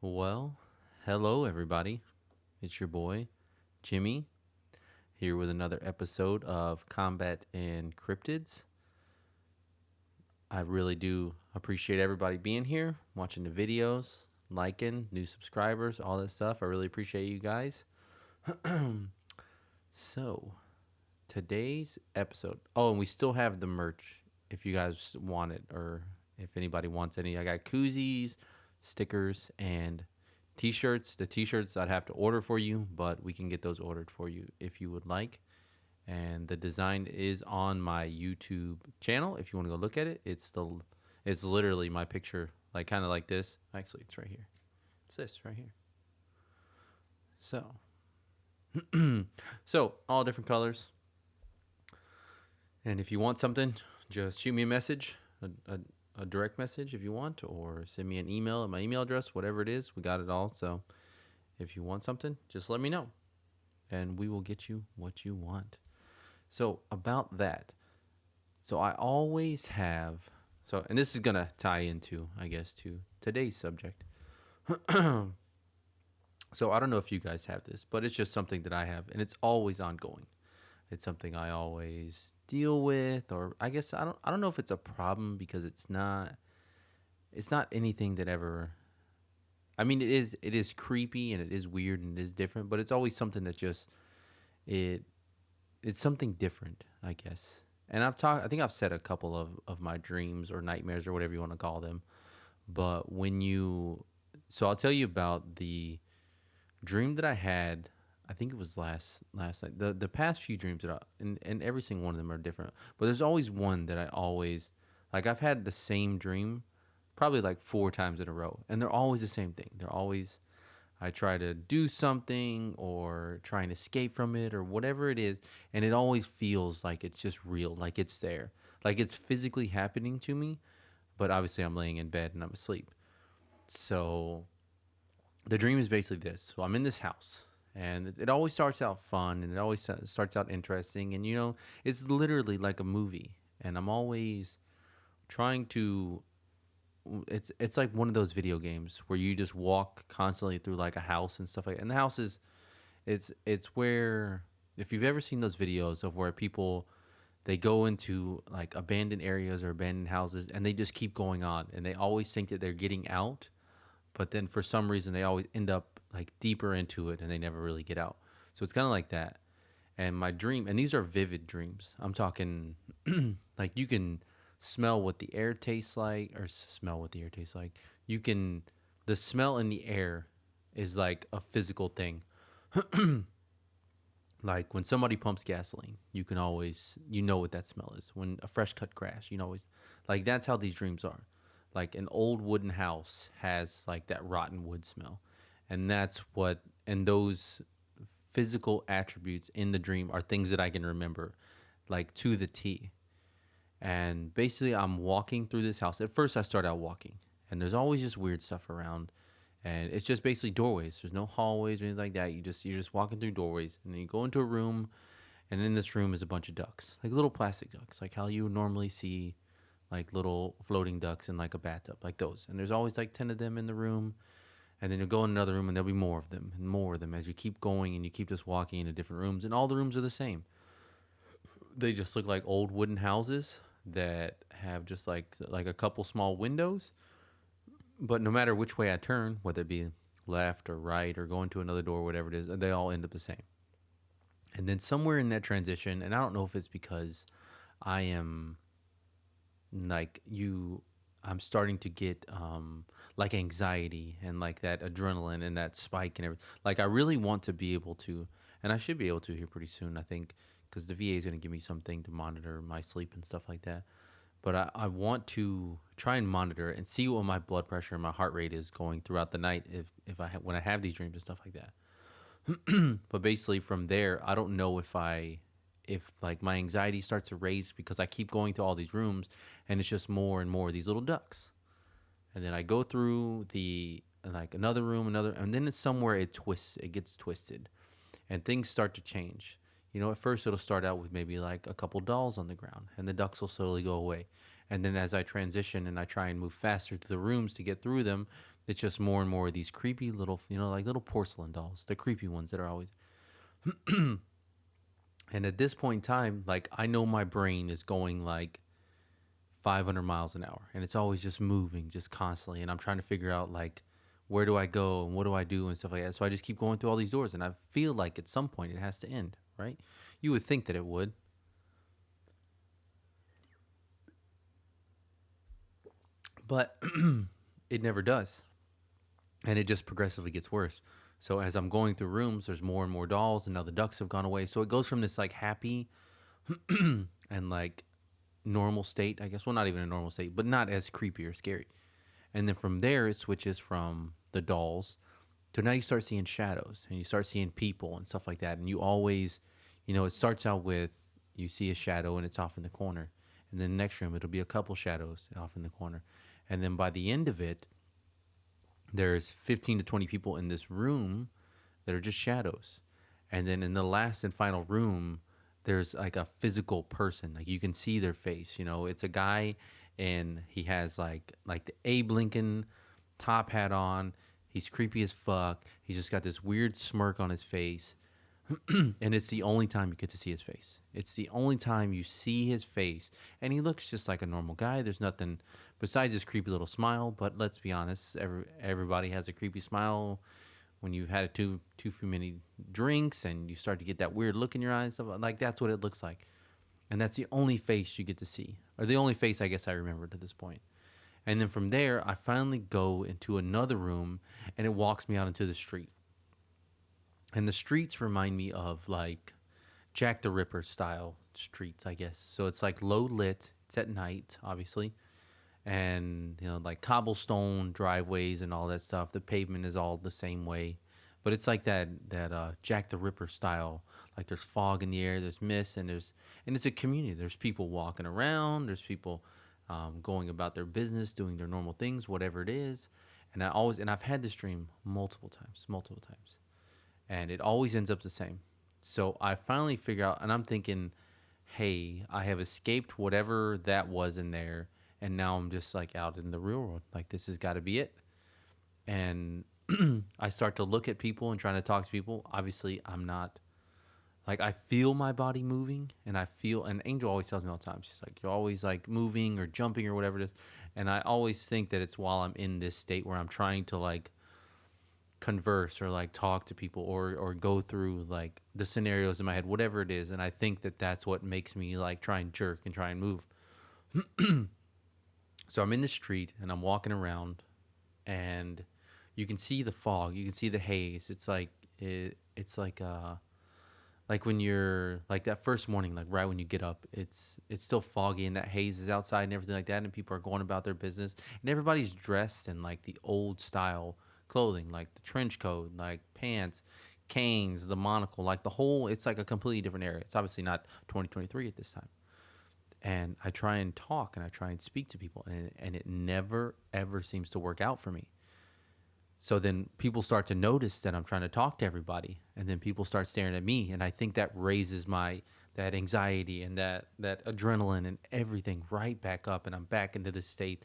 Well, hello everybody. It's your boy, Jimmy, here with another episode of Combat and Cryptids. I really do appreciate everybody being here, watching the videos, liking, new subscribers, all that stuff. I really appreciate you guys. So, today's episode. Oh, and we still have the merch if you guys want it or if anybody wants any. I got koozies, stickers, and t-shirts. The t-shirts I'd have to order for you, but we can get those ordered for you if you would like. And the design is on my YouTube channel if you want to go look at it. It's literally my picture, like kind of like this. Actually, it's right here. It's this right here. So, so all different colors. And if you want something, just shoot me a message, a direct message if you want, or send me an email at my email address, whatever it is. We got it all. So if you want something, just let me know and we will get you what you want. So, about that. So, I always have, and this is going to tie into, I guess, to today's subject. So, I don't know if you guys have this, but it's just something that I have, and it's always ongoing. It's something I always deal with, or I guess I don't know if it's a problem because it's not anything that ever. I mean, it is creepy and it is weird and it is different, but it's always something that just it it's something different, I guess. And I think I've said a couple of my dreams or nightmares or whatever you want to call them. But so I'll tell you about the dream that I had. I think it was last night. The past few dreams and every single one of them are different. But there's always one that I always like. I've had the same dream probably like four times in a row, and they're always the same thing. They're always I try to do something or try and escape from it or whatever it is, and it always feels like it's just real, like it's there, like it's physically happening to me. But obviously, I'm laying in bed and I'm asleep. So the dream is basically this. So I'm in this house, and it always starts out fun and it always starts out interesting. And, it's literally like a movie. And I'm always trying to. It's like one of those video games where you just walk constantly through like a house and stuff like that. And the house is it's where if you've ever seen those videos of where people they go into like abandoned areas or abandoned houses and they just keep going on and they always think that they're getting out, but then for some reason they always end up like deeper into it and they never really get out. So it's kind of like that. And my dream, and these are vivid dreams. I'm talking like you can smell what the air tastes like, or smell what the air tastes like. You can, the smell in the air is like a physical thing. Like when somebody pumps gasoline, you know what that smell is. When a fresh cut grass, always, like that's how these dreams are. Like an old wooden house has like that rotten wood smell. And those physical attributes in the dream are things that I can remember, like to the T. And basically, I'm walking through this house. At first, I start out walking, and there's always just weird stuff around, and it's just basically doorways. There's no hallways or anything like that. You're just walking through doorways, and then you go into a room, and in this room is a bunch of ducks, like little plastic ducks, like how you would normally see, like little floating ducks in like a bathtub, like those. And there's always like 10 of them in the room, and then you'll go in another room, and there'll be more of them and more of them as you keep going, and you keep just walking into different rooms, and all the rooms are the same. They just look like old wooden houses that have just like a couple small windows. But no matter which way I turn, whether it be left or right or going to another door, whatever it is, they all end up the same. And then somewhere in that transition, and I don't know if it's because I am like you, I'm starting to get like anxiety and like that adrenaline and that spike and everything. Like I really want to be able to, and I should be able to here pretty soon, I think, because the VA is going to give me something to monitor my sleep and stuff like that. But I want to try and monitor it and see what my blood pressure and my heart rate is going throughout the night when I have these dreams and stuff like that. But basically from there, I don't know if like my anxiety starts to raise because I keep going to all these rooms and it's just more and more of these little ducks. And then I go through the like another room, and then it's somewhere it gets twisted, and things start to change. At first it'll start out with maybe like a couple dolls on the ground, and the ducks will slowly go away. And then as I transition and I try and move faster to the rooms to get through them, It's just more and more of these creepy little, like little porcelain dolls, the creepy ones that are always. And at this point in time, like I know my brain is going like 500 miles an hour and it's always just moving just constantly, and I'm trying to figure out like where do I go and what do I do and stuff like that. So I just keep going through all these doors and I feel like at some point it has to end, right? You would think that it would, but it never does, and it just progressively gets worse. So as I'm going through rooms, there's more and more dolls, and now the ducks have gone away. So it goes from this like happy and like normal state, I guess. Well, not even a normal state, but not as creepy or scary. And then from there, it switches from the dolls to now you start seeing shadows and you start seeing people and stuff like that. And you always, it starts out with you see a shadow and it's off in the corner. And then the next room, it'll be a couple shadows off in the corner. And then by the end of it, there's 15 to 20 people in this room that are just shadows. And then in the last and final room, there's like a physical person. Like you can see their face. It's a guy and he has like the Abe Lincoln top hat on. He's creepy as fuck. He's just got this weird smirk on his face. And it's the only time you get to see his face. It's the only time you see his face. And he looks just like a normal guy. There's nothing besides his creepy little smile. But let's be honest, everybody has a creepy smile when you've had too few many drinks and you start to get that weird look in your eyes. Like that's what it looks like. And that's the only face you get to see. Or the only face I guess I remember to this point. And then from there, I finally go into another room and it walks me out into the street. And the streets remind me of like Jack the Ripper style streets, I guess. So it's like low lit. It's at night, obviously, and like cobblestone driveways and all that stuff. The pavement is all the same way, but it's like that Jack the Ripper style. Like there's fog in the air, there's mist, and it's a community. There's people walking around. There's people going about their business, doing their normal things, whatever it is. And I've had this dream multiple times, and it always ends up the same. So I finally figure out, and I'm thinking, hey, I have escaped whatever that was in there, and now I'm just like out in the real world. Like this has got to be it. And I start to look at people and trying to talk to people. Obviously, I'm not like I feel my body moving, and and Angel always tells me all the time. She's like, you're always like moving or jumping or whatever it is, and I always think that it's while I'm in this state where I'm trying to like converse or like talk to people or go through like the scenarios in my head, whatever it is. And I think that that's what makes me like try and jerk and try and move. So I'm in the street and I'm walking around, and you can see the fog, you can see the haze. It's like when you're like that first morning, like right when you get up, it's still foggy and that haze is outside and everything like that, and people are going about their business, and everybody's dressed in like the old style clothing, like the trench coat, like pants, canes, the monocle, like the whole. It's like a completely different era. It's obviously not 2023 at this time. And I try and talk and I try and speak to people, and it never ever seems to work out for me. So then people start to notice that I'm trying to talk to everybody, and then people start staring at me, and I think that raises my that anxiety and that adrenaline and everything right back up, and I'm back into this state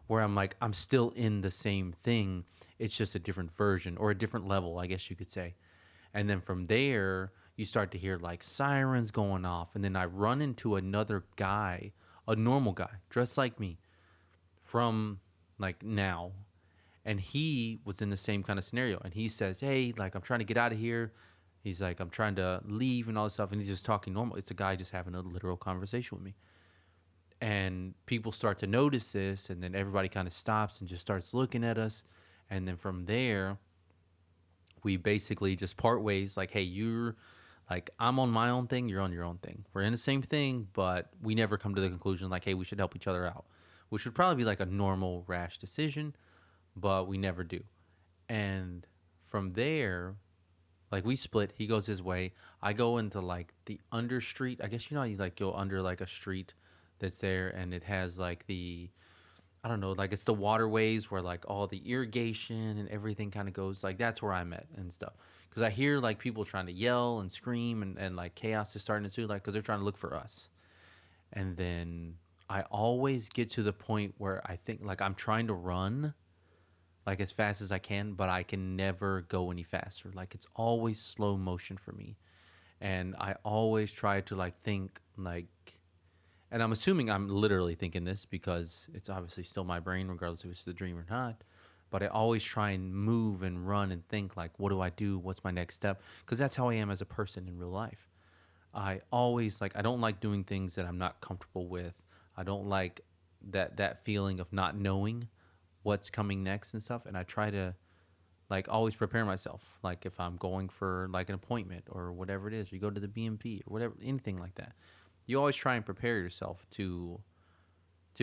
where I'm like I'm still in the same thing. It's just a different version or a different level, I guess you could say. And then from there, you start to hear like sirens going off, and then I run into another guy, a normal guy, dressed like me from like now, and he was in the same kind of scenario, and he says, hey, like I'm trying to get out of here. He's like, I'm trying to leave and all this stuff, and he's just talking normal. It's a guy just having a literal conversation with me. And people start to notice this, and then everybody kind of stops and just starts looking at us. And then from there, we basically just part ways. Like, hey, you're like, I'm on my own thing, you're on your own thing. We're in the same thing, but we never come to the conclusion like, hey, we should help each other out, which would probably be like a normal rash decision, but we never do. And from there, like we split. He goes his way. I go into like the under street. I guess you know how you like go under like a street that's there, and it has like I don't know, like it's the waterways where like all the irrigation and everything kind of goes. Like that's where I'm at and stuff. Because I hear like people trying to yell and scream, and like chaos is starting to like because they're trying to look for us. And then I always get to the point where I think like I'm trying to run, like as fast as I can, but I can never go any faster. Like it's always slow motion for me. And I always try to like think like, and I'm assuming I'm literally thinking this because it's obviously still my brain, regardless if it's the dream or not. But I always try and move and run and think like, what do I do? What's my next step? Because that's how I am as a person in real life. I always like, I don't like doing things that I'm not comfortable with. I don't like that feeling of not knowing what's coming next and stuff. And I try to like always prepare myself. Like if I'm going for like an appointment or whatever it is, or you go to the BMP or whatever, anything like that, you always try and prepare yourself to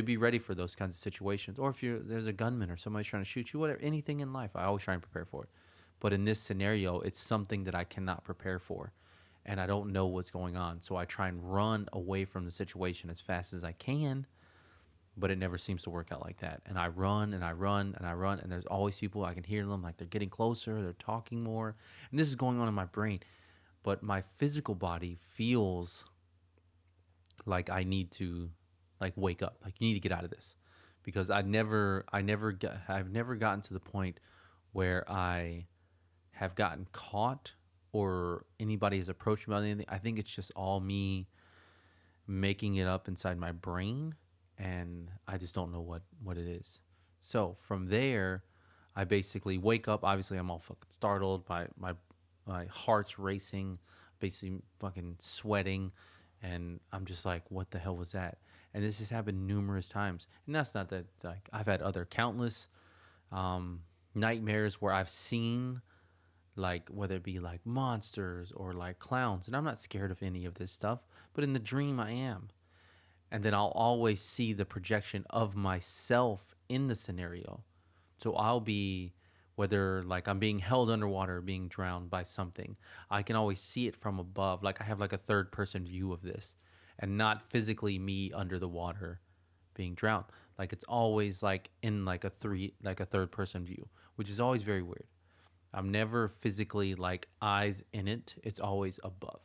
be ready for those kinds of situations. Or if there's a gunman or somebody's trying to shoot you, whatever, anything in life, I always try and prepare for it. But in this scenario, it's something that I cannot prepare for, and I don't know what's going on. So I try and run away from the situation as fast as I can, but it never seems to work out like that. And I run and I run and I run, and there's always people, I can hear them like they're getting closer, they're talking more, and this is going on in my brain. But my physical body feels like I need to like wake up. Like you need to get out of this, because I've never gotten to the point where I have gotten caught or anybody has approached me about anything. I think it's just all me making it up inside my brain, and I just don't know what it is. So from there, I basically wake up. Obviously, I'm all fucking startled. My heart's racing, basically fucking sweating, and I'm just like, what the hell was that? And this has happened numerous times. And that's not that, like, I've had other countless um, nightmares where I've seen, like, whether it be like monsters or like clowns, and I'm not scared of any of this stuff, but in the dream I am. And then I'll always see the projection of myself in the scenario. So I'll be, whether like I'm being held underwater or being drowned by something, I can always see it from above. Like I have like a third person view of this, and not physically me under the water being drowned. Like it's always like in like a third person view, which is always very weird. I'm never physically like eyes in it. It's always above.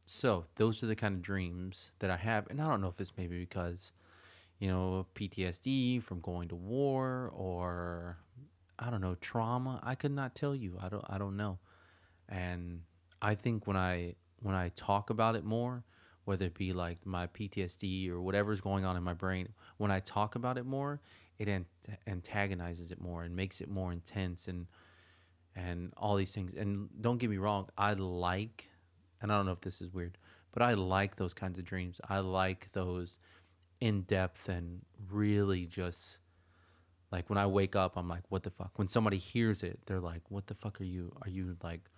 So those are the kind of dreams that I have, and I don't know if it's maybe because PTSD from going to war, or I don't know, trauma. I could not tell you. I don't know. And I think when I talk about it more, whether it be like my PTSD or whatever's going on in my brain, when I talk about it more, it antagonizes it more and makes it more intense, and all these things. And don't get me wrong, and I don't know if this is weird, but I like those kinds of dreams. I like those in depth and really just like when I wake up, I'm like, what the fuck? When somebody hears it, they're like, what the fuck are you? Are you like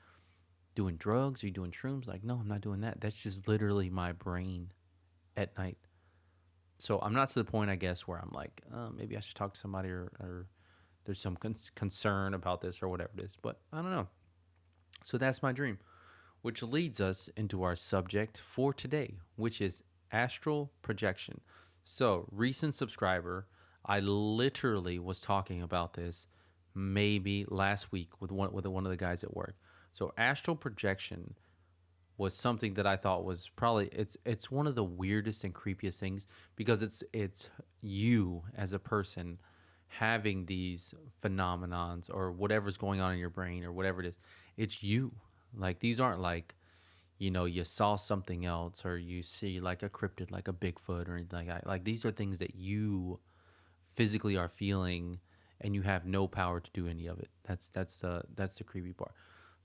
doing drugs? Are you doing shrooms? Like, no, I'm not doing that. That's just literally my brain at night. So I'm not to the point, I guess, where I'm like, maybe I should talk to somebody, or there's some concern about this or whatever it is. But I don't know. So that's my dream, which leads us into our subject for today, which is astral projection. So, recent subscriber, I literally was talking about this maybe last week with one of the guys at work. So, astral projection was something that I thought was probably, it's one of the weirdest and creepiest things, because it's you as a person having these phenomenons or whatever's going on in your brain or whatever it is. It's you. Like these aren't like, you saw something else, or you see like a cryptid, like a Bigfoot or anything like that. Like these are things that you physically are feeling, and you have no power to do any of it. That's the creepy part.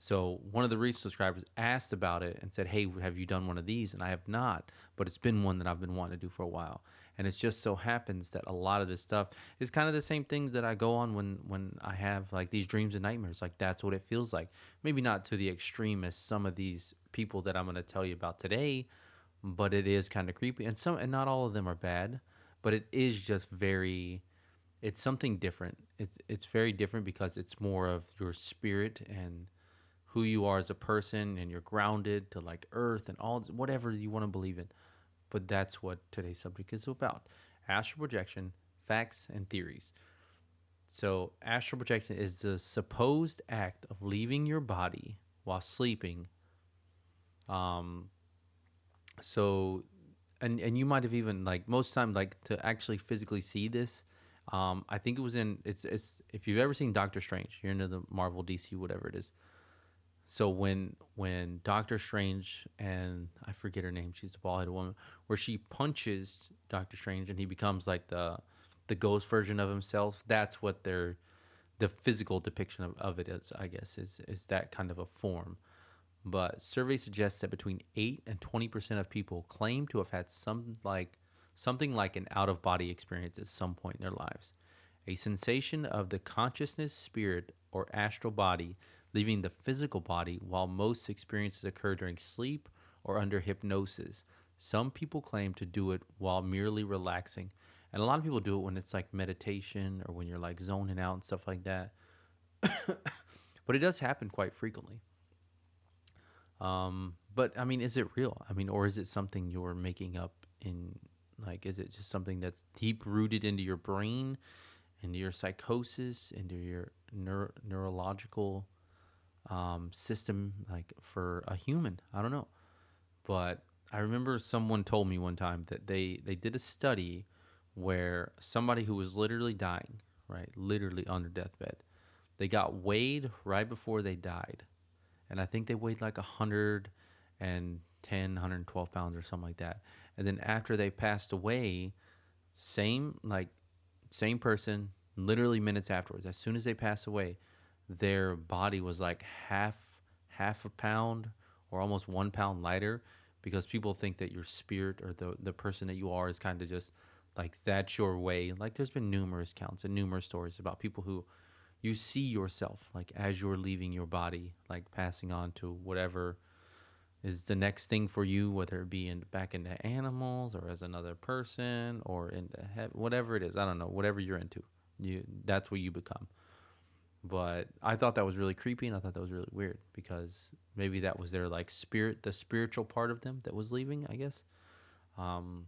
So one of the recent subscribers asked about it and said, "Hey, have you done one of these?" And I have not, but it's been one that I've been wanting to do for a while. And it just so happens that a lot of this stuff is kind of the same things that I go on when I have like these dreams and nightmares. Like that's what it feels like. Maybe not to the extreme as some of these people that I'm going to tell you about today, but it is kind of creepy. And not all of them are bad, but it is just very, it's something different. It's very different because it's more of your spirit and who you are as a person, and you're grounded to like earth and all whatever you want to believe in. But that's what today's subject is about: astral projection, facts and theories. So astral projection is the supposed act of leaving your body while sleeping. um so and you might have even, like, most time, like, to actually physically see this, I think it was in it's if you've ever seen Doctor Strange, you're into the Marvel, DC, whatever it is. So when Doctor Strange and I forget her name, she's the bald headed woman, where she punches Doctor Strange and he becomes like the ghost version of himself. That's what they're the physical depiction of it is, I guess, is that kind of a form. But survey suggests that between 8 and 20% of people claim to have had something like an out of body experience at some point in their lives. A sensation of the consciousness, spirit, or astral body leaving the physical body, while most experiences occur during sleep or under hypnosis. Some people claim to do it while merely relaxing. And a lot of people do it when it's like meditation or when you're like zoning out and stuff like that. But it does happen quite frequently. But I mean, is it real? I mean, or is it something you're making up in, like, is it just something that's deep rooted into your brain, into your psychosis, into your neurological system, like for a human? I don't know. But I remember someone told me one time that they did a study where somebody who was literally dying, right, literally on their deathbed, they got weighed right before they died, and I think they weighed like 110, 112 pounds or something like that. And then after they passed away, same like same person, literally minutes afterwards, as soon as they passed away, their body was like half a pound or almost 1 pound lighter, because people think that your spirit or the person that you are is kind of just like that's your way. Like there's been numerous counts and numerous stories about people who you see yourself like as you're leaving your body, like passing on to whatever is the next thing for you, whether it be in back into animals or as another person or into whatever it is. I don't know, whatever you're into, you that's what you become. But I thought that was really creepy, and I thought that was really weird because maybe that was their like spirit, the spiritual part of them that was leaving, I guess. Um,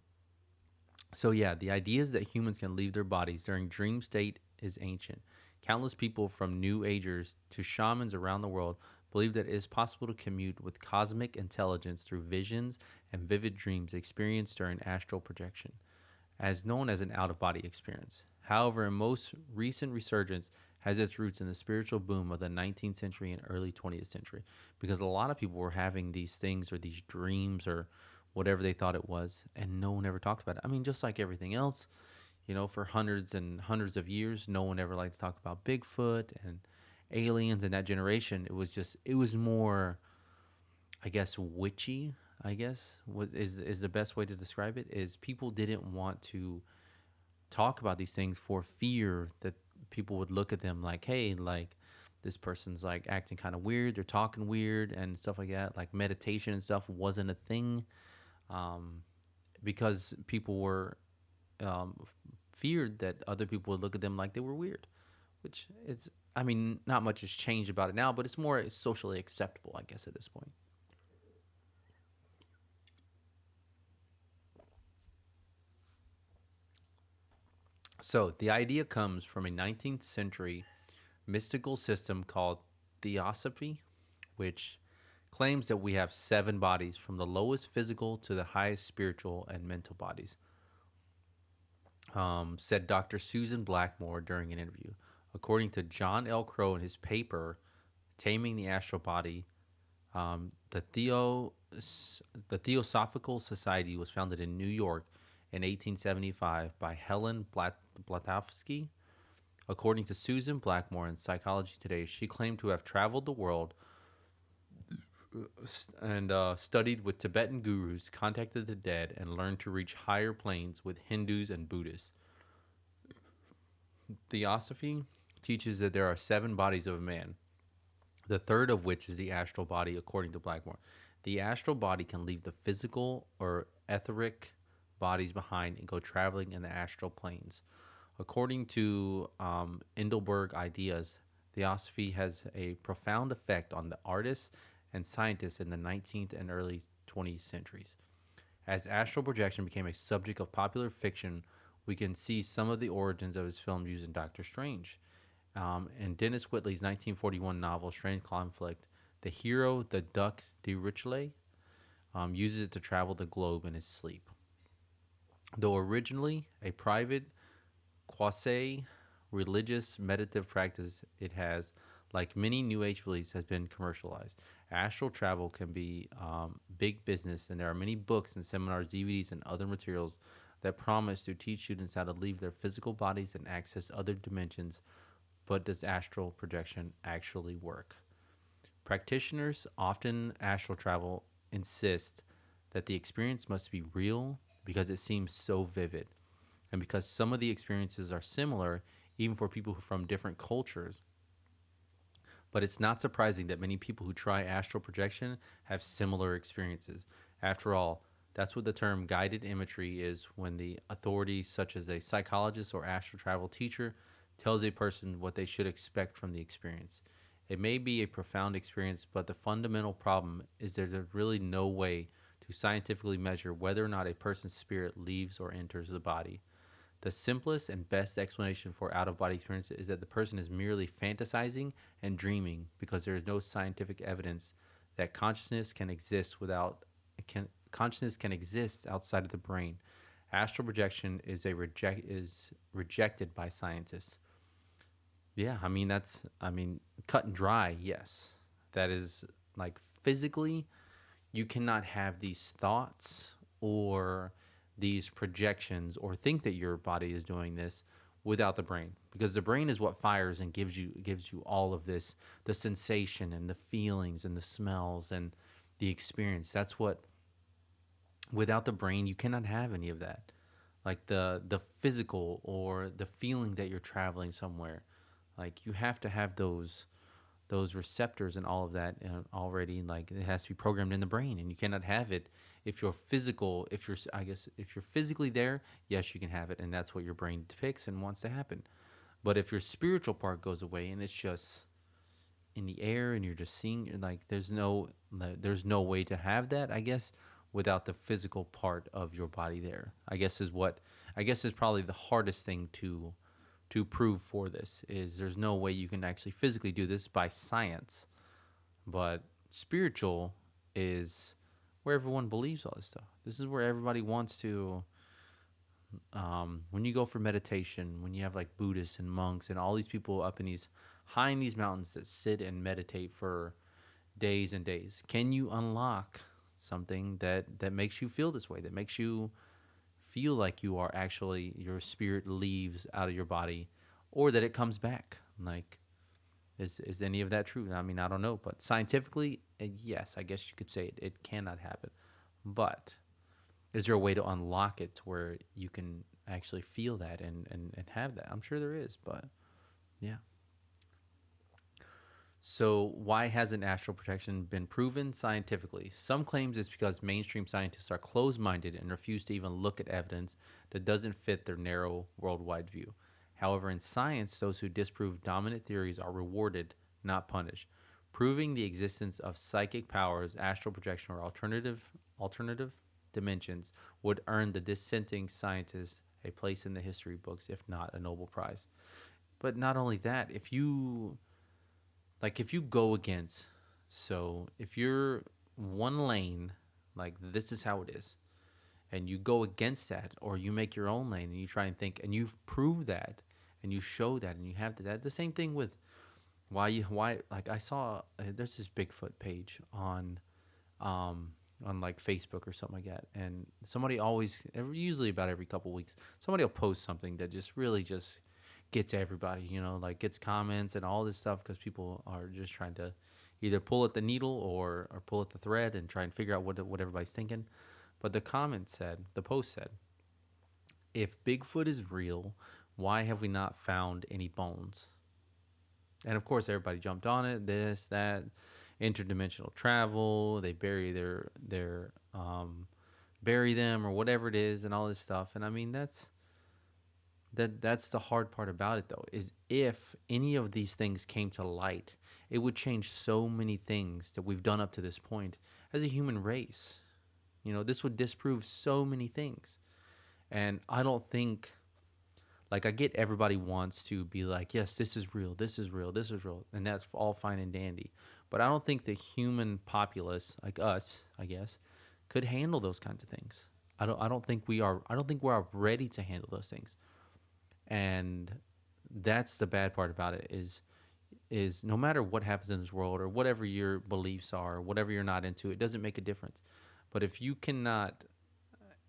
so yeah, the idea is that humans can leave their bodies during dream state is ancient. Countless people from New Agers to shamans around the world believe that it is possible to commute with cosmic intelligence through visions and vivid dreams experienced during astral projection, as known as an out of body experience. However, in most recent resurgence has its roots in the spiritual boom of the 19th century and early 20th century, because a lot of people were having these things or these dreams or whatever they thought it was, and no one ever talked about it. I mean, just like everything else, for hundreds and hundreds of years, no one ever liked to talk about Bigfoot and aliens in that generation. It was more, I guess, witchy. I guess what is the best way to describe it is people didn't want to talk about these things for fear that people would look at them like, hey, like this person's like acting kind of weird, they're talking weird and stuff like that. Like meditation and stuff wasn't a thing, um, because people were um, feared that other people would look at them like they were weird, which is, I mean, not much has changed about it now, but it's more socially acceptable, I guess, at this point. So the idea comes from a 19th century mystical system called Theosophy, which claims that we have seven bodies, from the lowest physical to the highest spiritual and mental bodies, said Dr. Susan Blackmore during an interview. According to John L. Crow in his paper, Taming the Astral Body, the the Theosophical Society was founded in New York in 1875 by Helen Blavatsky. According to Susan Blackmore in Psychology Today, she claimed to have traveled the world and studied with Tibetan gurus, contacted the dead, and learned to reach higher planes with Hindus and Buddhists. Theosophy teaches that there are seven bodies of a man, the third of which is the astral body, according to Blackmore. The astral body can leave the physical or etheric bodies behind and go traveling in the astral planes. According to Endelberg Ideas, Theosophy has a profound effect on the artists and scientists in the 19th and early 20th centuries. As astral projection became a subject of popular fiction, we can see some of the origins of his film using Doctor Strange. In Dennis Whitley's 1941 novel Strange Conflict, the hero, the Duc de Richelieu, uses it to travel the globe in his sleep. Though originally a private quasi religious meditative practice it has, like many New Age beliefs, has been commercialized. Astral travel can be big business, and there are many books and seminars, DVDs, and other materials that promise to teach students how to leave their physical bodies and access other dimensions. But does astral projection actually work? Practitioners often astral travel insist that the experience must be real because it seems so vivid. And because some of the experiences are similar, even for people from different cultures. But it's not surprising that many people who try astral projection have similar experiences. After all, that's what the term guided imagery is when the authority, such as a psychologist or astral travel teacher, tells a person what they should expect from the experience. It may be a profound experience, but the fundamental problem is that there's really no way to scientifically measure whether or not a person's spirit leaves or enters the body. The simplest and best explanation for out of body experience is that the person is merely fantasizing and dreaming because there is no scientific evidence that consciousness can exist outside of the brain. Astral projection is rejected by scientists. Yeah, I mean cut and dry. Yes. That is like physically you cannot have these thoughts or these projections or think that your body is doing this without the brain, because the brain is what fires and gives you all of this, the sensation and the feelings and the smells and the experience. That's what, without the brain you cannot have any of that, like the physical or the feeling that you're traveling somewhere. Like you have to have those receptors and all of that already, like it has to be programmed in the brain, and you cannot have it if you're physical. If you're, I guess, if you're physically there, yes, you can have it, and that's what your brain depicts and wants to happen. But if your spiritual part goes away and it's just in the air and you're just seeing, like there's no way to have that, I guess, without the physical part of your body there. I guess is probably the hardest thing to prove for this, is there's no way you can actually physically do this by science. But spiritual is where everyone believes all this stuff. This is where everybody wants to. When you go for meditation, when you have like Buddhists and monks and all these people up in these high in these mountains that sit and meditate for days and days, can you unlock something that makes you feel this way? That makes you feel like you are actually, your spirit leaves out of your body, or that it comes back. Like, is any of that true? I mean, I don't know, but scientifically, yes, I guess you could say it cannot happen. But is there a way to unlock it to where you can actually feel that and have that? I'm sure there is, but yeah. So, why hasn't astral projection been proven scientifically? Some claims it's because mainstream scientists are closed minded and refuse to even look at evidence that doesn't fit their narrow worldwide view. However, in science, those who disprove dominant theories are rewarded, not punished. Proving the existence of psychic powers, astral projection, or alternative dimensions would earn the dissenting scientists a place in the history books, if not a Nobel Prize. But not only that, if you go against, so if you're one lane, like this is how it is, and you go against that, or you make your own lane and you try and think and you prove that and you show that and you have that, the same thing with why like I saw there's this Bigfoot page on like Facebook or something like that, and somebody usually about every couple weeks, somebody will post something that just really just gets everybody, like gets comments and all this stuff, because people are just trying to either pull at the needle or pull at the thread and try and figure out what everybody's thinking. But the post said, if Bigfoot is real, why have we not found any bones? And of course, everybody jumped on it. This, that, interdimensional travel. They bury them or whatever it is, and all this stuff. And I mean, that's the hard part about it, though, is if any of these things came to light, it would change so many things that we've done up to this point as a human race. This would disprove so many things. And I don't think, like, I get everybody wants to be like, yes, this is real, this is real, this is real, and that's all fine and dandy. But I don't think the human populace, like us, I guess, could handle those kinds of things. I don't think we are ready to handle those things. And that's the bad part about it is no matter what happens in this world or whatever your beliefs are, whatever you're not into, it doesn't make a difference. But if you cannot,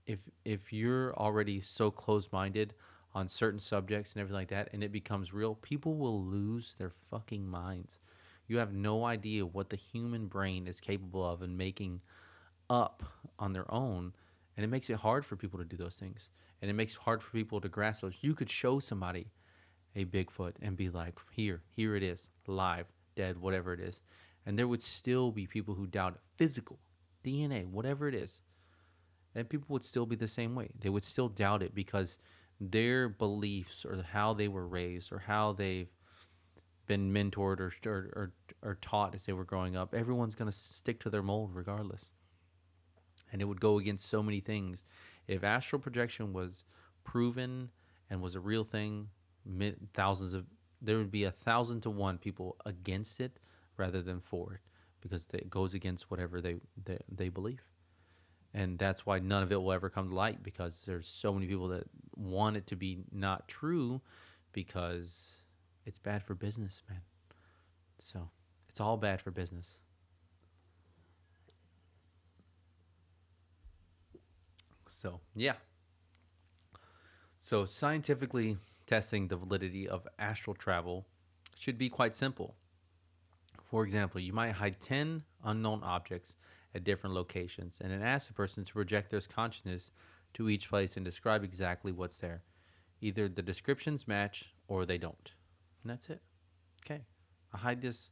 if you're already so close-minded on certain subjects and everything like that, and it becomes real, people will lose their fucking minds. You have no idea what the human brain is capable of and making up on their own, and it makes it hard for people to do those things, and it makes it hard for people to grasp those. You could show somebody a Bigfoot and be like, here it is, live, dead, whatever it is. And there would still be people who doubt it. Physical, DNA, whatever it is. And people would still be the same way. They would still doubt it because their beliefs or how they were raised or how they've been mentored or taught as they were growing up, everyone's going to stick to their mold regardless. And it would go against so many things. If astral projection was proven and was a real thing, thousands of there would be 1,000 to 1 people against it rather than for it because it goes against whatever they believe. And that's why none of it will ever come to light because there's so many people that want it to be not true because it's bad for business, man. So it's all bad for business. So yeah. So scientifically testing the validity of astral travel should be quite simple. For example, you might hide 10 unknown objects at different locations and then ask the person to project their consciousness to each place and describe exactly what's there. Either the descriptions match or they don't. And that's it. Okay. I hide this,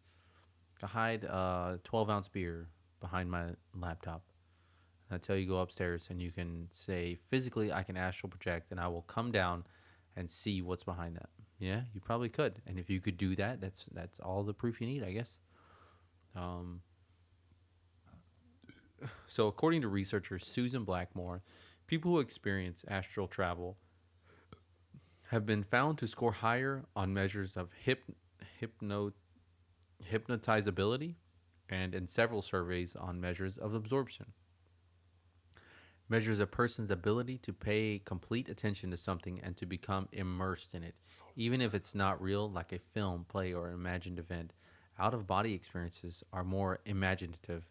I hide a 12-ounce beer behind my laptop. And I tell you go upstairs and you can say physically I can astral project and I will come down and see what's behind that. Yeah, you probably could. And if you could do that, that's all the proof you need, I guess. Um, so according to researcher Susan Blackmore, people who experience astral travel have been found to score higher on measures of hypno, hypnotizability and in several surveys on measures of absorption. Measures a person's ability to pay complete attention to something and to become immersed in it, even if it's not real, like a film, play, or imagined event. Out of body experiences are more imaginative,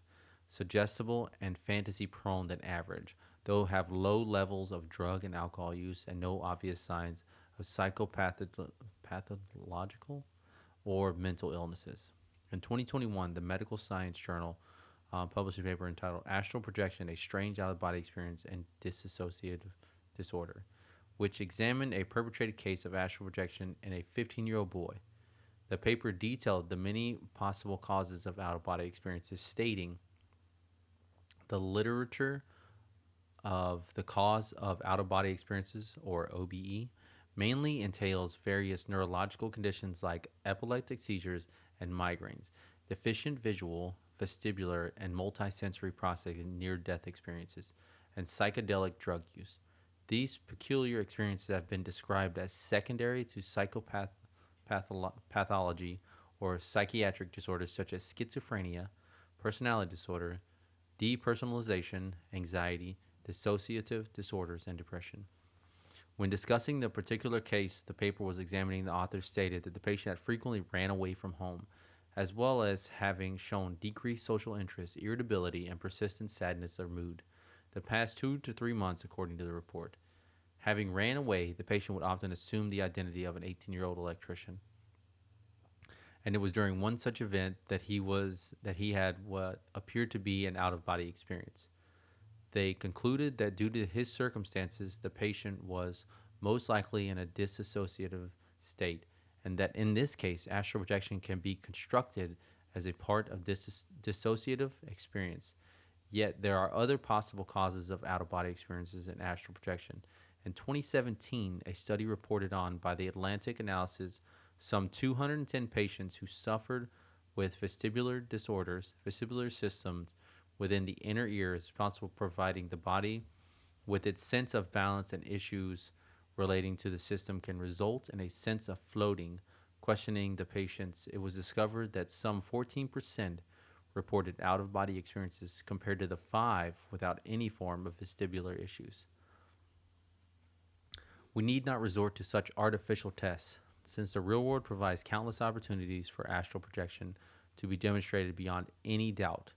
suggestible, and fantasy prone than average, though have low levels of drug and alcohol use and no obvious signs of psychopathological or mental illnesses. In 2021, the Medical Science Journal published a paper entitled Astral Projection, A Strange Out of Body Experience and Dissociative Disorder, which examined a perpetrated case of astral projection in a 15-year-old boy. The paper detailed the many possible causes of out of body experiences, stating the literature of the cause of out of body experiences, or OBE, mainly entails various neurological conditions like epileptic seizures and migraines, deficient visual, vestibular, and multisensory processing near death experiences, and psychedelic drug use. These peculiar experiences have been described as secondary to pathology or psychiatric disorders such as schizophrenia, personality disorder, depersonalization, anxiety, dissociative disorders, and depression. When discussing the particular case the paper was examining, the author stated that the patient had frequently ran away from home, as well as having shown decreased social interest, irritability, and persistent sadness or mood the past 2 to 3 months, according to the report. Having ran away, the patient would often assume the identity of an 18-year-old electrician. And it was during one such event that he had what appeared to be an out-of-body experience. They concluded that due to his circumstances, the patient was most likely in a dissociative state, and that in this case, astral projection can be constructed as a part of this dissociative experience. Yet there are other possible causes of out of body experiences in astral projection. In 2017, a study reported on by the Atlantic Analysis some 210 patients who suffered with vestibular disorders, vestibular systems within the inner ear is responsible for providing the body with its sense of balance, and issues relating to the system can result in a sense of floating. Questioning the patients, it was discovered that some 14% reported out of body experiences compared to the 5 without any form of vestibular issues. We need not resort to such artificial tests, since the real world provides countless opportunities for astral projection to be demonstrated beyond any doubt.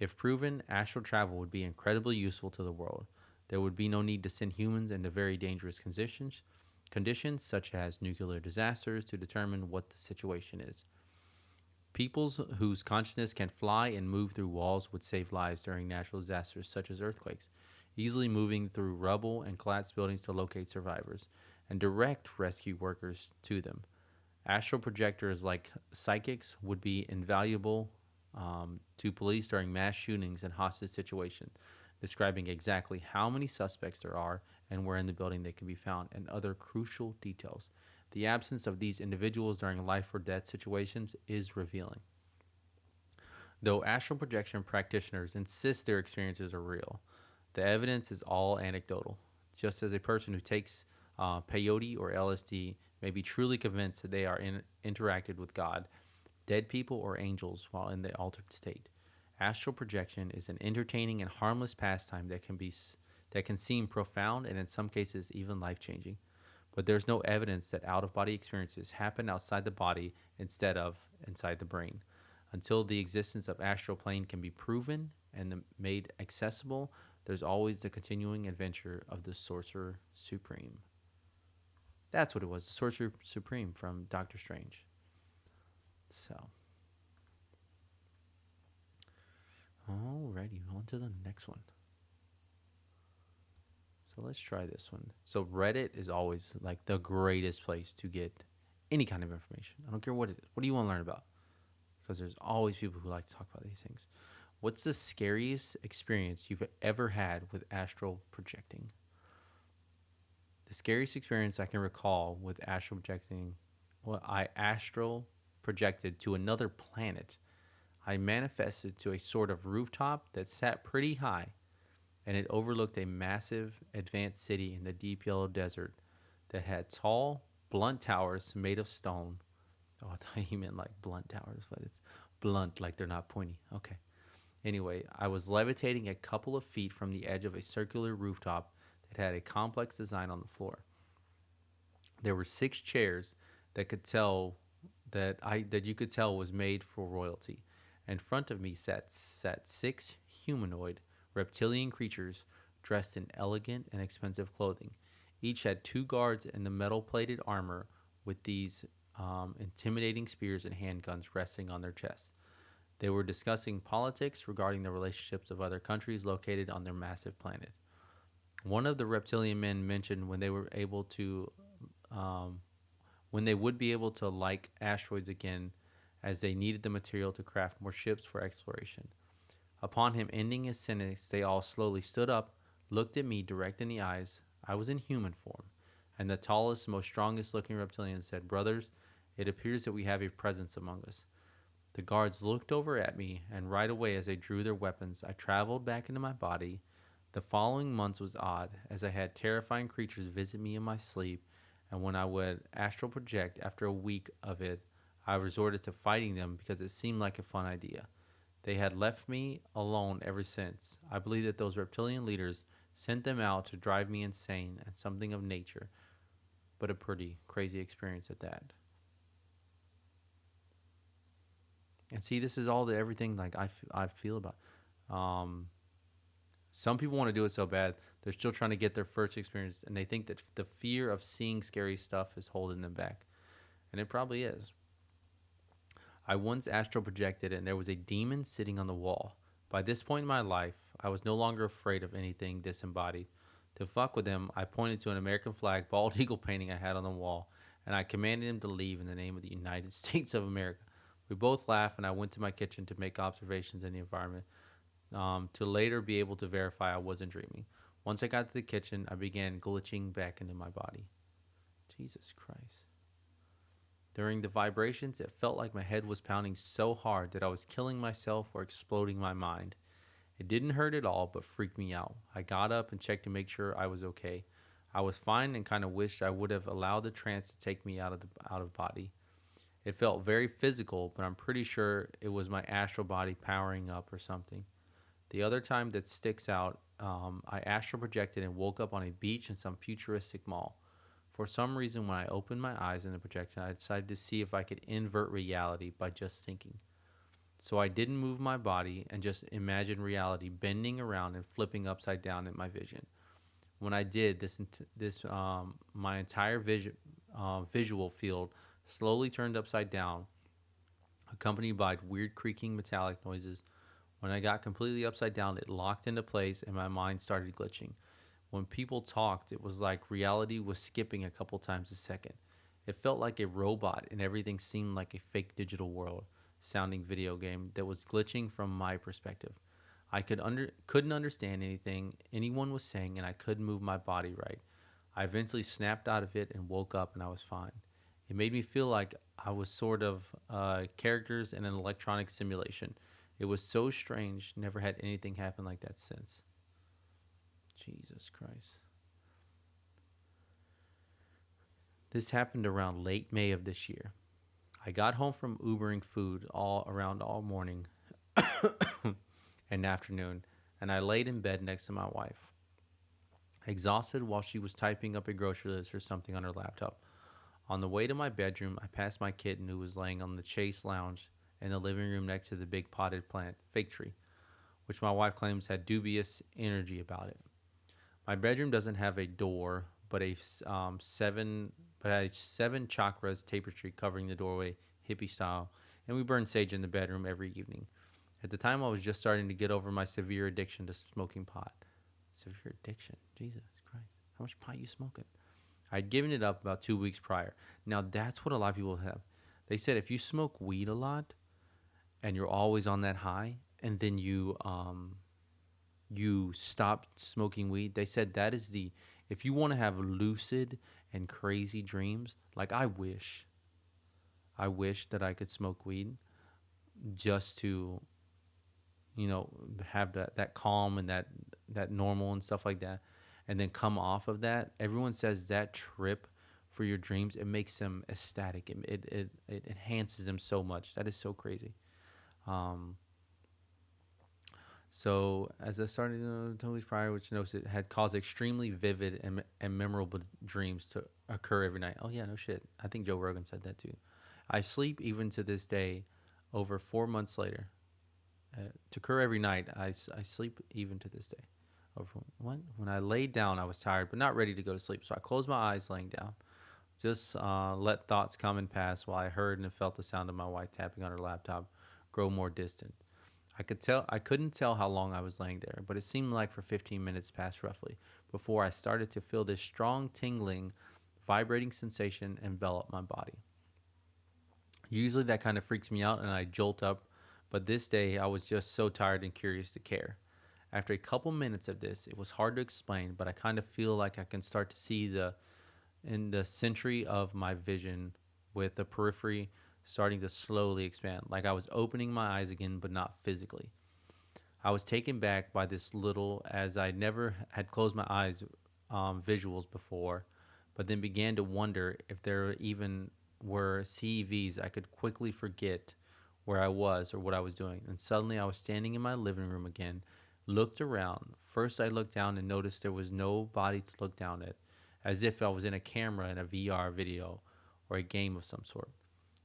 If proven, astral travel would be incredibly useful to the world. There would be no need to send humans into very dangerous conditions such as nuclear disasters to determine what the situation is. Peoples whose consciousness can fly and move through walls would save lives during natural disasters such as earthquakes, easily moving through rubble and collapsed buildings to locate survivors and direct rescue workers to them. Astral projectors like psychics would be invaluable to police during mass shootings and hostage situations, describing exactly how many suspects there are and where in the building they can be found, and other crucial details. The absence of these individuals during life or death situations is revealing. Though astral projection practitioners insist their experiences are real, the evidence is all anecdotal. Just as a person who takes peyote or LSD may be truly convinced that they are interacted with God, dead people, or angels while in the altered state. Astral projection is an entertaining and harmless pastime that can seem profound and in some cases even life-changing. But there's no evidence that out-of-body experiences happen outside the body instead of inside the brain. Until the existence of astral plane can be proven and made accessible, there's always the continuing adventure of the Sorcerer Supreme. That's what it was, the Sorcerer Supreme from Doctor Strange. So, alrighty, on to the next one. So let's try this one. So Reddit is always like the greatest place to get any kind of information. I don't care what it is. What do you want to learn about? Because there's always people who like to talk about these things. What's the scariest experience you've ever had with astral projecting? The scariest experience I can recall with astral projecting, well, I astral projected to another planet. I manifested to a sort of rooftop that sat pretty high, and it overlooked a massive advanced city in the deep yellow desert that had tall, blunt towers made of stone. Oh, I thought you meant like blunt towers, but it's blunt, like they're not pointy. Okay. Anyway, I was levitating a couple of feet from the edge of a circular rooftop that had a complex design on the floor. There were 6 chairs that could tell that you could tell was made for royalty. In front of me sat 6 humanoid reptilian creatures dressed in elegant and expensive clothing. Each had 2 guards in the metal-plated armor with these intimidating spears and handguns resting on their chests. They were discussing politics regarding the relationships of other countries located on their massive planet. One of the reptilian men mentioned when they would be able to like asteroids again, as they needed the material to craft more ships for exploration. Upon him ending his sentence, they all slowly stood up, looked at me direct in the eyes. I was in human form, and the tallest, most strongest looking reptilian said, "Brothers, it appears that we have a presence among us." The guards looked over at me, and right away, as they drew their weapons, I traveled back into my body. The following months was odd, as I had terrifying creatures visit me in my sleep, and when I would astral project after a week of it, I resorted to fighting them because it seemed like a fun idea. They had left me alone ever since. I believe that those reptilian leaders sent them out to drive me insane and something of nature, but a pretty crazy experience at that. And see, this is all the everything like I feel about. Um, some people want to do it so bad they're still trying to get their first experience, and they think that the fear of seeing scary stuff is holding them back, and it probably is. I once astral projected, and there was a demon sitting on the wall. By this point in my life, I was no longer afraid of anything disembodied. To fuck with him, I pointed to an American flag bald eagle painting I had on the wall, and I commanded him to leave in the name of the United States of America. We both laughed, and I went to my kitchen to make observations in the environment, to later be able to verify I wasn't dreaming. Once I got to the kitchen, I began glitching back into my body. Jesus Christ. During the vibrations, it felt like my head was pounding so hard that I was killing myself or exploding my mind. It didn't hurt at all, but freaked me out. I got up and checked to make sure I was okay. I was fine and kind of wished I would have allowed the trance to take me out of body. It felt very physical, but I'm pretty sure it was my astral body powering up or something. The other time that sticks out, I astral projected and woke up on a beach in some futuristic mall. For some reason, when I opened my eyes in the projection, I decided to see if I could invert reality by just thinking. So I didn't move my body and just imagined reality bending around and flipping upside down in my vision. When I did this, my entire visual field slowly turned upside down, accompanied by weird creaking metallic noises. When I got completely upside down, it locked into place and my mind started glitching. When people talked, it was like reality was skipping a couple times a second. It felt like a robot, and everything seemed like a fake digital world sounding video game that was glitching from my perspective. Couldn't understand anything anyone was saying, and I couldn't move my body right. I eventually snapped out of it and woke up, and I was fine. It made me feel like I was sort of characters in an electronic simulation. It was so strange. Never had anything happen like that since. Jesus Christ. This happened around late May of this year. I got home from Ubering food all morning and afternoon, and I laid in bed next to my wife, exhausted while she was typing up a grocery list or something on her laptop. On the way to my bedroom, I passed my kitten who was laying on the Chase lounge in the living room next to the big potted plant, fig tree, which my wife claims had dubious energy about it. My bedroom doesn't have a door, but has seven chakras tapestry covering the doorway, hippie style, and we burn sage in the bedroom every evening. At the time, I was just starting to get over my severe addiction to smoking pot. Severe addiction, Jesus Christ! How much pot you smoking? I'd given it up about 2 weeks prior. Now that's what a lot of people have. They said if you smoke weed a lot and you're always on that high, and then you stop smoking weed, they said that is the if you want to have lucid and crazy dreams, like I wish that I could smoke weed just to, have that calm and that normal and stuff like that, and then come off of that. Everyone says that trip for your dreams, it makes them ecstatic. It enhances them so much. That is so crazy. Um, So, as I started 2 weeks prior, which notes it had caused extremely vivid and memorable dreams to occur every night. Oh, yeah, no shit. I think Joe Rogan said that too. I sleep even to this day, over 4 months later. To occur every night, I sleep even to this day. When I laid down, I was tired, but not ready to go to sleep. So I closed my eyes laying down. Just let thoughts come and pass while I heard and felt the sound of my wife tapping on her laptop grow more distant. I couldn't tell how long I was laying there, but it seemed like for 15 minutes past roughly before I started to feel this strong tingling, vibrating sensation envelop my body. Usually that kind of freaks me out and I jolt up, but this day I was just so tired and curious to care. After a couple minutes of this, it was hard to explain, but I kind of feel like I can start to see the century of my vision, with the periphery starting to slowly expand, like I was opening my eyes again, but not physically. I was taken back by this little, as I never had closed my eyes, visuals before, but then began to wonder if there even were CEVs I could quickly forget where I was or what I was doing. And suddenly I was standing in my living room again, looked around. First, I looked down and noticed there was no body to look down at, as if I was in a camera in a VR video or a game of some sort.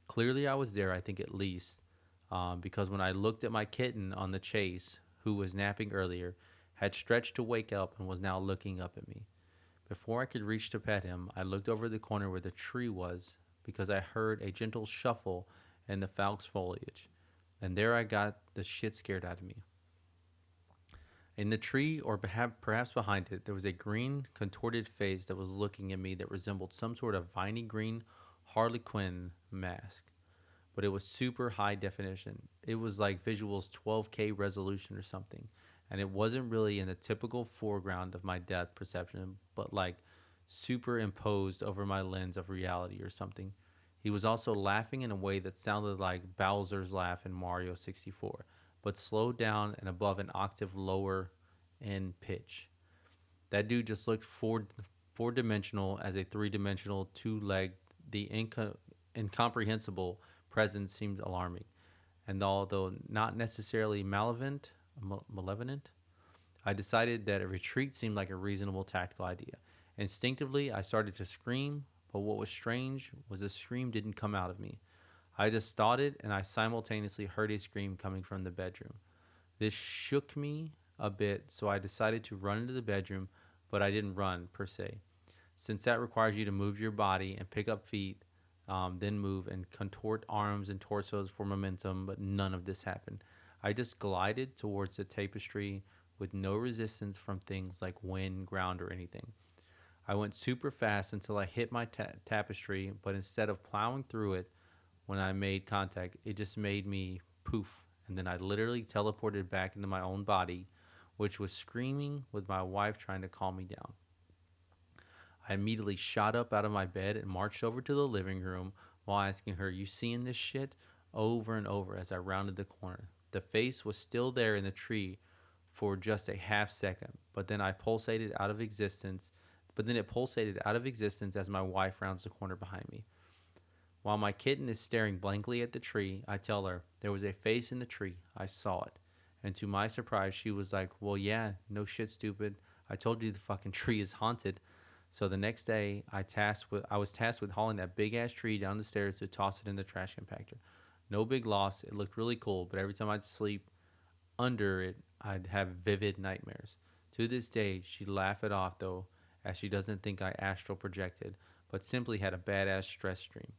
Clearly, I was there, I think at least, because when I looked at my kitten on the chase, who was napping earlier, had stretched to wake up and was now looking up at me. Before I could reach to pet him, I looked over the corner where the tree was because I heard a gentle shuffle in the falx foliage. And there I got the shit scared out of me. In the tree, or perhaps behind it, there was a green, contorted face that was looking at me that resembled some sort of viney green Harlequin mask, but it was super high definition. It was like Visual's 12K resolution or something. And it wasn't really in the typical foreground of my depth perception, but like superimposed over my lens of reality or something. He was also laughing in a way that sounded like Bowser's laugh in Mario 64, but slowed down and above an octave lower in pitch. That dude just looked four dimensional as a three-dimensional, two-legged. The incomprehensible presence seemed alarming, and although not necessarily malevolent, I decided that a retreat seemed like a reasonable tactical idea. Instinctively, I started to scream, but what was strange was the scream didn't come out of me. I just thought it, and I simultaneously heard a scream coming from the bedroom. This shook me a bit, so I decided to run into the bedroom, but I didn't run per se, since that requires you to move your body and pick up feet, then move and contort arms and torsos for momentum, but none of this happened. I just glided towards the tapestry with no resistance from things like wind, ground, or anything. I went super fast until I hit my tapestry, but instead of plowing through it when I made contact, it just made me poof. And then I literally teleported back into my own body, which was screaming with my wife trying to calm me down. I immediately shot up out of my bed and marched over to the living room while asking her, "You seeing this shit?" over and over as I rounded the corner. The face was still there in the tree for just a half second, but then it pulsated out of existence as my wife rounds the corner behind me. While my kitten is staring blankly at the tree, I tell her, "There was a face in the tree. I saw it." And to my surprise, she was like, "Well, yeah, no shit, stupid. I told you the fucking tree is haunted." So the next day, I was tasked with hauling that big ass tree down the stairs to toss it in the trash compactor. No big loss. It looked really cool, but every time I'd sleep under it, I'd have vivid nightmares. To this day, she'd laugh it off though, as she doesn't think I astral projected, but simply had a badass stress dream.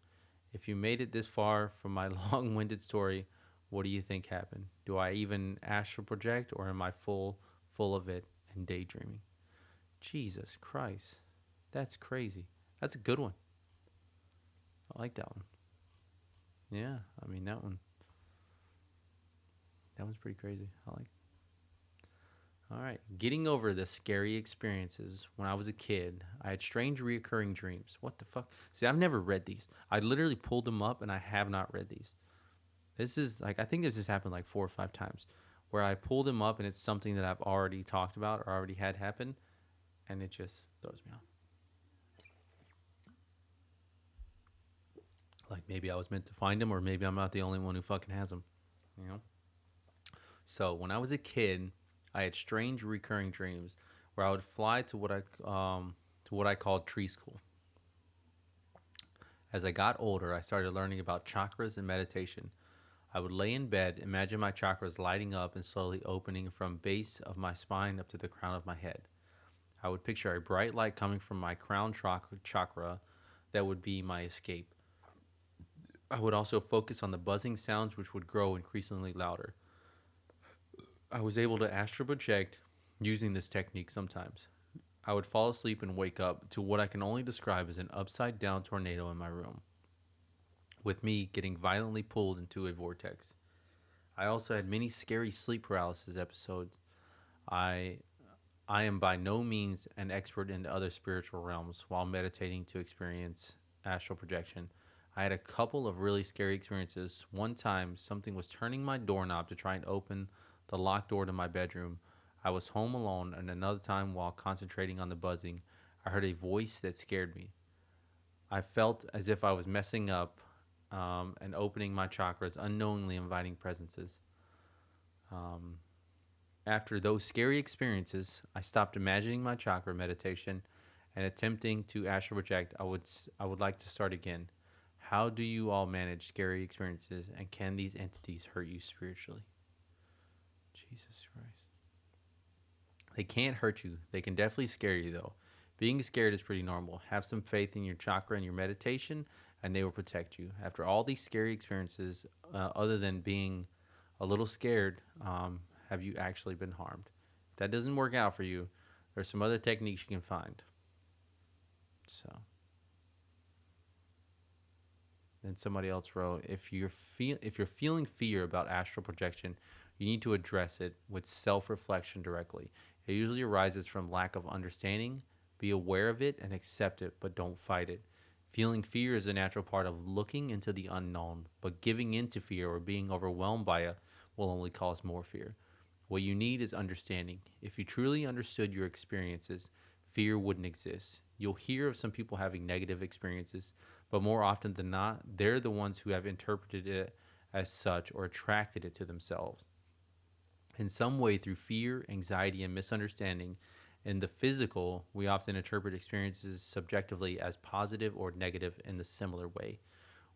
If you made it this far from my long winded story, what do you think happened? Do I even astral project, or am I full of it and daydreaming? Jesus Christ. That's crazy. That's a good one. I like that one. Yeah, I mean that one's pretty crazy. I like. All right, getting over the scary experiences. When I was a kid, I had strange reoccurring dreams. What the fuck? See, I've never read these. I literally pulled them up and I have not read these. This is like, I think this has happened like 4 or 5 times where I pull them up and it's something that I've already talked about or already had happen, and it just throws me off. Like maybe I was meant to find them, or maybe I'm not the only one who fucking has them. You know. So when I was a kid, I had strange recurring dreams where I would fly to what I called tree school. As I got older, I started learning about chakras and meditation. I would lay in bed, imagine my chakras lighting up and slowly opening from base of my spine up to the crown of my head. I would picture a bright light coming from my chakra that would be my escape. I would also focus on the buzzing sounds, which would grow increasingly louder. I was able to astral project using this technique sometimes. I would fall asleep and wake up to what I can only describe as an upside down tornado in my room, with me getting violently pulled into a vortex. I also had many scary sleep paralysis episodes. I I am by no means an expert in the other spiritual realms while meditating to experience astral projection. I had a couple of really scary experiences. One time, something was turning my doorknob to try and open the locked door to my bedroom. I was home alone, and another time, while concentrating on the buzzing, I heard a voice that scared me. I felt as if I was messing up and opening my chakras, unknowingly inviting presences. Um, After those scary experiences, I stopped imagining my chakra meditation and attempting to astral project. I would like to start again. How do you all manage scary experiences, and can these entities hurt you spiritually? Jesus Christ. They can't hurt you. They can definitely scare you though. Being scared is pretty normal. Have some faith in your chakra and your meditation, and they will protect you. After all these scary experiences, other than being a little scared, have you actually been harmed? If that doesn't work out for you, there's some other techniques you can find. So then somebody else wrote, if you're feeling fear about astral projection, you need to address it with self-reflection directly. It usually arises from lack of understanding. Be aware of it and accept it, but don't fight it. Feeling fear is a natural part of looking into the unknown, but giving in to fear or being overwhelmed by it will only cause more fear. What you need is understanding. If you truly understood your experiences, fear wouldn't exist. You'll hear of some people having negative experiences, but more often than not, they're the ones who have interpreted it as such or attracted it to themselves. In some way, through fear, anxiety, and misunderstanding, In the physical, we often interpret experiences subjectively as positive or negative in the similar way.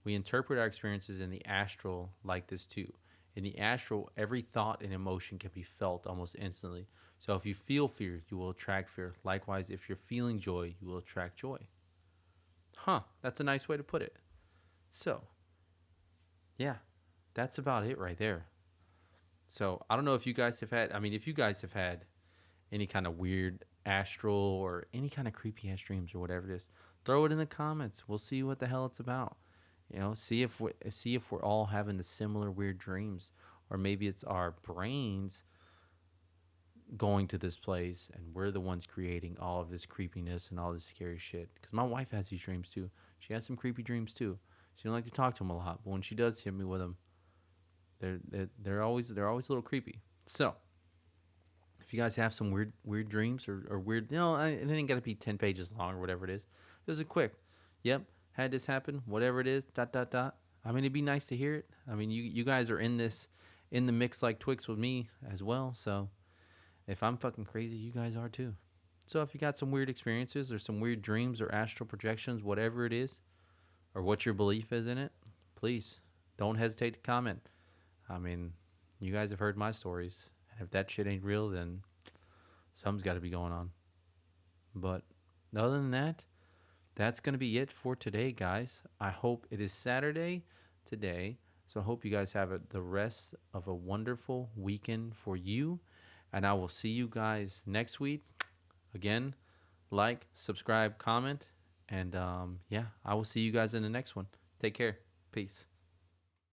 We interpret our experiences in the astral like this too. In the astral, every thought and emotion can be felt almost instantly. So if you feel fear, you will attract fear. Likewise, if you're feeling joy, you will attract joy. Huh, that's a nice way to put it. So, yeah, that's about it right there. So, I don't know if you guys have had, I mean, if you guys have had any kind of weird astral or any kind of creepy ass dreams or whatever it is, throw it in the comments. We'll see what the hell it's about. You know, see if we're all having the similar weird dreams, or maybe it's our brains going to this place and we're the ones creating all of this creepiness and all this scary shit. Because my wife has these dreams too. She has some creepy dreams too. She don't like to talk to them a lot, but when she does hit me with them, they're always a little creepy. So if you guys have some weird dreams or weird, it ain't gotta be 10 pages long or whatever it is. Just a quick, yep, had this happen, whatever it is, dot dot dot. I mean, it'd be nice to hear it. I mean, you guys are in the mix like Twix with me as well. So if I'm fucking crazy, you guys are too. So if you got some weird experiences or some weird dreams or astral projections, whatever it is, or what your belief is in it, please don't hesitate to comment. I mean, you guys have heard my stories. And if that shit ain't real, then something's got to be going on. But other than that, that's going to be it for today, guys. I hope it is Saturday today. So I hope you guys have the rest of a wonderful weekend for you. And I will see you guys next week. Again, like, subscribe, comment. And yeah, I will see you guys in the next one. Take care. Peace.